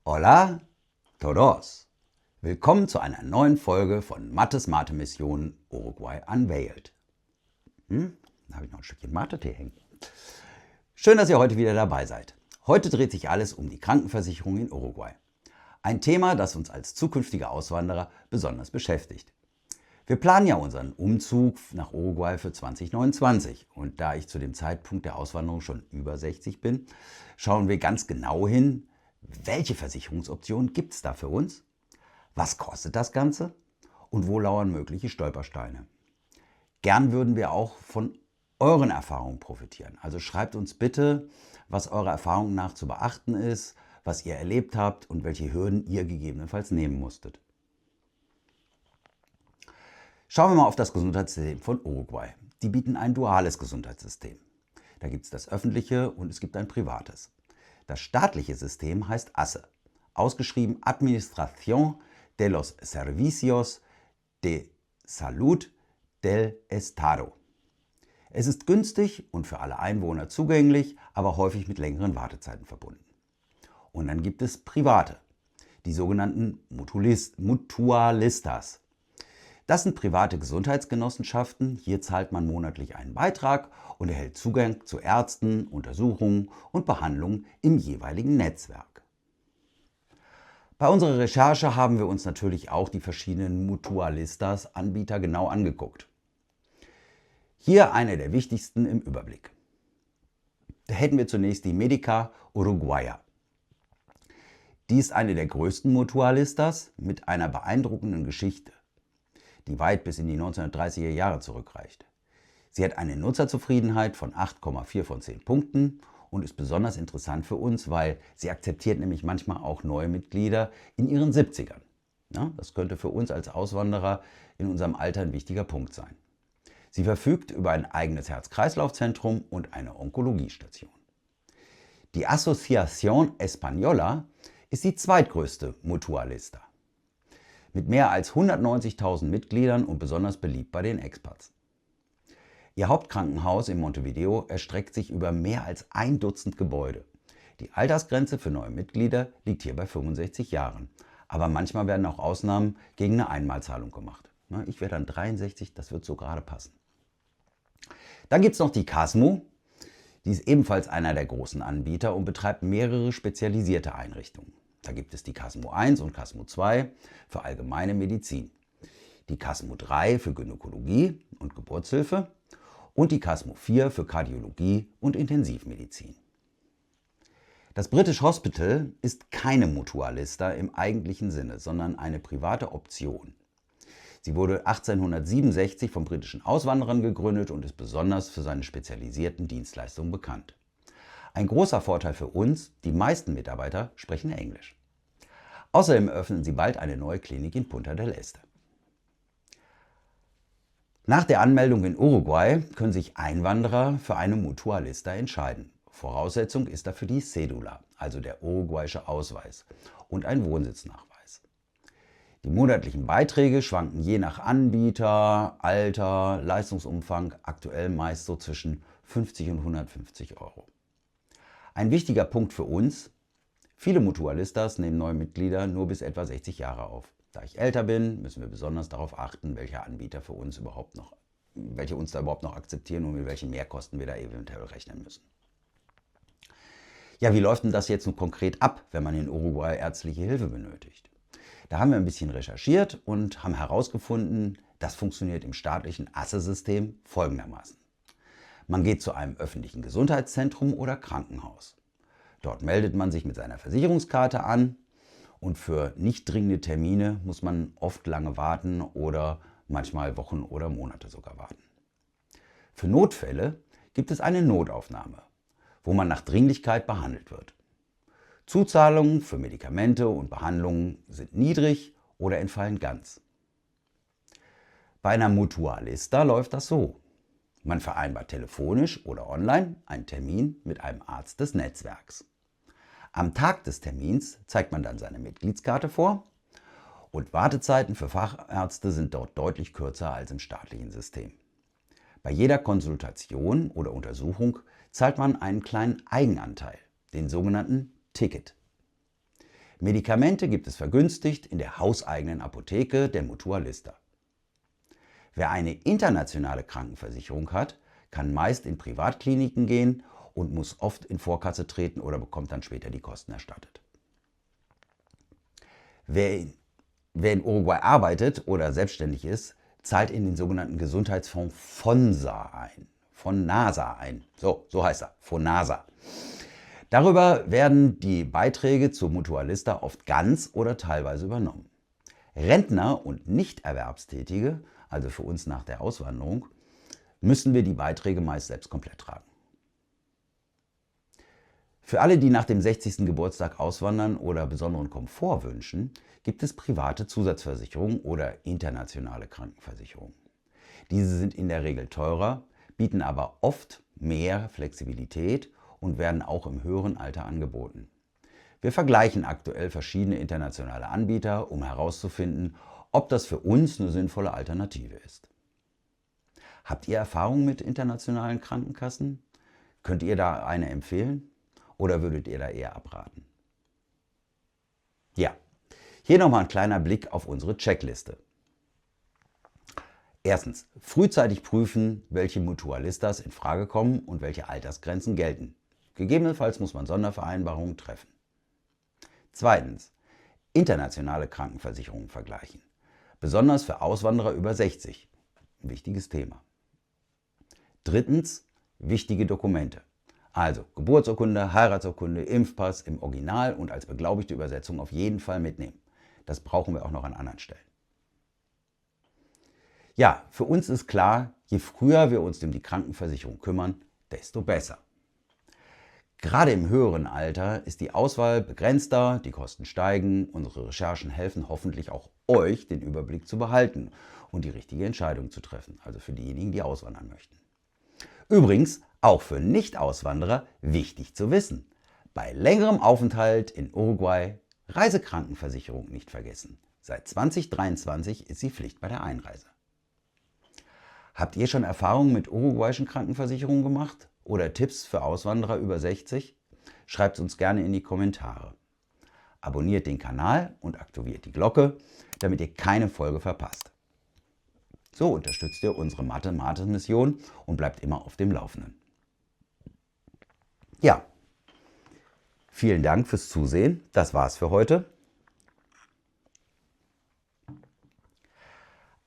Hola todos! Willkommen zu einer neuen Folge von Mattes Mate-Mission Uruguay Unveiled. Da habe ich noch ein Stückchen Mate-Tee hängen. Schön, dass ihr heute wieder dabei seid. Heute dreht sich alles um die Krankenversicherung in Uruguay. Ein Thema, das uns als zukünftige Auswanderer besonders beschäftigt. Wir planen ja unseren Umzug nach Uruguay für 2029 und da ich zu dem Zeitpunkt der Auswanderung schon über 60 bin, schauen wir ganz genau hin, welche Versicherungsoptionen gibt es da für uns, was kostet das Ganze und wo lauern mögliche Stolpersteine. Gern würden wir auch von euren Erfahrungen profitieren. Also schreibt uns bitte, was eurer Erfahrung nach zu beachten ist, was ihr erlebt habt und welche Hürden ihr gegebenenfalls nehmen musstet. Schauen wir mal auf das Gesundheitssystem von Uruguay. Die bieten ein duales Gesundheitssystem. Da gibt es das öffentliche und es gibt ein privates. Das staatliche System heißt ASSE, ausgeschrieben Administración de los Servicios de Salud del Estado. Es ist günstig und für alle Einwohner zugänglich, aber häufig mit längeren Wartezeiten verbunden. Und dann gibt es private, die sogenannten Mutualistas. Das sind private Gesundheitsgenossenschaften. Hier zahlt man monatlich einen Beitrag und erhält Zugang zu Ärzten, Untersuchungen und Behandlungen im jeweiligen Netzwerk. Bei unserer Recherche haben wir uns natürlich auch die verschiedenen Mutualistas-Anbieter genau angeguckt. Hier eine der wichtigsten im Überblick. Da hätten wir zunächst die Médica Uruguaya. Die ist eine der größten Mutualistas mit einer beeindruckenden Geschichte, die weit bis in die 1930er Jahre zurückreicht. Sie hat eine Nutzerzufriedenheit von 8,4 von 10 Punkten und ist besonders interessant für uns, weil sie akzeptiert nämlich manchmal auch neue Mitglieder in ihren 70ern. Ja, das könnte für uns als Auswanderer in unserem Alter ein wichtiger Punkt sein. Sie verfügt über ein eigenes Herz-Kreislauf-Zentrum und eine Onkologiestation. Die Asociación Española ist die zweitgrößte Mutualista, mit mehr als 190.000 Mitgliedern und besonders beliebt bei den Expats. Ihr Hauptkrankenhaus in Montevideo erstreckt sich über mehr als 1 Dutzend Gebäude. Die Altersgrenze für neue Mitglieder liegt hier bei 65 Jahren. Aber manchmal werden auch Ausnahmen gegen eine Einmalzahlung gemacht. Ich werde dann 63, das wird so gerade passen. Dann gibt es noch die Casmo. Die ist ebenfalls einer der großen Anbieter und betreibt mehrere spezialisierte Einrichtungen. Da gibt es die Casmo 1 und Casmo 2 für allgemeine Medizin, die Casmo 3 für Gynäkologie und Geburtshilfe und die Casmo 4 für Kardiologie und Intensivmedizin. Das British Hospital ist keine Mutualista im eigentlichen Sinne, sondern eine private Option. Sie wurde 1867 von britischen Auswanderern gegründet und ist besonders für seine spezialisierten Dienstleistungen bekannt. Ein großer Vorteil für uns, die meisten Mitarbeiter sprechen Englisch. Außerdem öffnen sie bald eine neue Klinik in Punta del Este. Nach der Anmeldung in Uruguay können sich Einwanderer für eine Mutualista entscheiden. Voraussetzung ist dafür die Cédula, also der uruguayische Ausweis, und ein Wohnsitznachweis. Die monatlichen Beiträge schwanken je nach Anbieter, Alter, Leistungsumfang, aktuell meist so zwischen 50 und 150 Euro. Ein wichtiger Punkt für uns: Viele Mutualistas nehmen neue Mitglieder nur bis etwa 60 Jahre auf. Da ich älter bin, müssen wir besonders darauf achten, welche Anbieter für uns welche uns da überhaupt noch akzeptieren und mit welchen Mehrkosten wir da eventuell rechnen müssen. Ja, wie läuft denn das jetzt nun konkret ab, wenn man in Uruguay ärztliche Hilfe benötigt? Da haben wir ein bisschen recherchiert und haben herausgefunden, das funktioniert im staatlichen ASSE-System folgendermaßen. Man geht zu einem öffentlichen Gesundheitszentrum oder Krankenhaus. Dort meldet man sich mit seiner Versicherungskarte an und für nicht dringende Termine muss man oft lange warten oder manchmal Wochen oder Monate sogar warten. Für Notfälle gibt es eine Notaufnahme, wo man nach Dringlichkeit behandelt wird. Zuzahlungen für Medikamente und Behandlungen sind niedrig oder entfallen ganz. Bei einer Mutualista läuft das so: Man vereinbart telefonisch oder online einen Termin mit einem Arzt des Netzwerks. Am Tag des Termins zeigt man dann seine Mitgliedskarte vor und Wartezeiten für Fachärzte sind dort deutlich kürzer als im staatlichen System. Bei jeder Konsultation oder Untersuchung zahlt man einen kleinen Eigenanteil, den sogenannten Ticket. Medikamente gibt es vergünstigt in der hauseigenen Apotheke der Mutualista. Wer eine internationale Krankenversicherung hat, kann meist in Privatkliniken gehen und muss oft in Vorkasse treten oder bekommt dann später die Kosten erstattet. Wer in Uruguay arbeitet oder selbstständig ist, zahlt in den sogenannten Gesundheitsfonds FONASA ein. So heißt er, FONASA. Darüber werden die Beiträge zur Mutualista oft ganz oder teilweise übernommen. Rentner und Nichterwerbstätige, also für uns nach der Auswanderung, müssen wir die Beiträge meist selbst komplett tragen. Für alle, die nach dem 60. Geburtstag auswandern oder besonderen Komfort wünschen, gibt es private Zusatzversicherungen oder internationale Krankenversicherungen. Diese sind in der Regel teurer, bieten aber oft mehr Flexibilität und werden auch im höheren Alter angeboten. Wir vergleichen aktuell verschiedene internationale Anbieter, um herauszufinden, ob das für uns eine sinnvolle Alternative ist. Habt ihr Erfahrung mit internationalen Krankenkassen? Könnt ihr da eine empfehlen oder würdet ihr da eher abraten? Ja, hier nochmal ein kleiner Blick auf unsere Checkliste. Erstens, frühzeitig prüfen, welche Mutualistas in Frage kommen und welche Altersgrenzen gelten. Gegebenenfalls muss man Sondervereinbarungen treffen. Zweitens, internationale Krankenversicherungen vergleichen. Besonders für Auswanderer über 60. Ein wichtiges Thema. Drittens, wichtige Dokumente. Also Geburtsurkunde, Heiratsurkunde, Impfpass im Original und als beglaubigte Übersetzung auf jeden Fall mitnehmen. Das brauchen wir auch noch an anderen Stellen. Ja, für uns ist klar, je früher wir uns um die Krankenversicherung kümmern, desto besser. Gerade im höheren Alter ist die Auswahl begrenzter, die Kosten steigen, unsere Recherchen helfen hoffentlich auch euch, den Überblick zu behalten und die richtige Entscheidung zu treffen, also für diejenigen, die auswandern möchten. Übrigens, auch für Nicht-Auswanderer wichtig zu wissen: Bei längerem Aufenthalt in Uruguay Reisekrankenversicherung nicht vergessen. Seit 2023 ist sie Pflicht bei der Einreise. Habt ihr schon Erfahrungen mit uruguayischen Krankenversicherungen gemacht oder Tipps für Auswanderer über 60? Schreibt es uns gerne in die Kommentare. Abonniert den Kanal und aktiviert die Glocke, damit ihr keine Folge verpasst. So unterstützt ihr unsere Mathe-Mission und bleibt immer auf dem Laufenden. Ja, vielen Dank fürs Zusehen. Das war's für heute.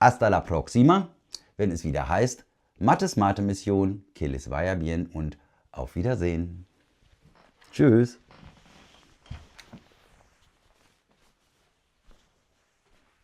Hasta la próxima, wenn es wieder heißt Mattes Mathe-Mission, que les vaya bien und auf Wiedersehen. Tschüss.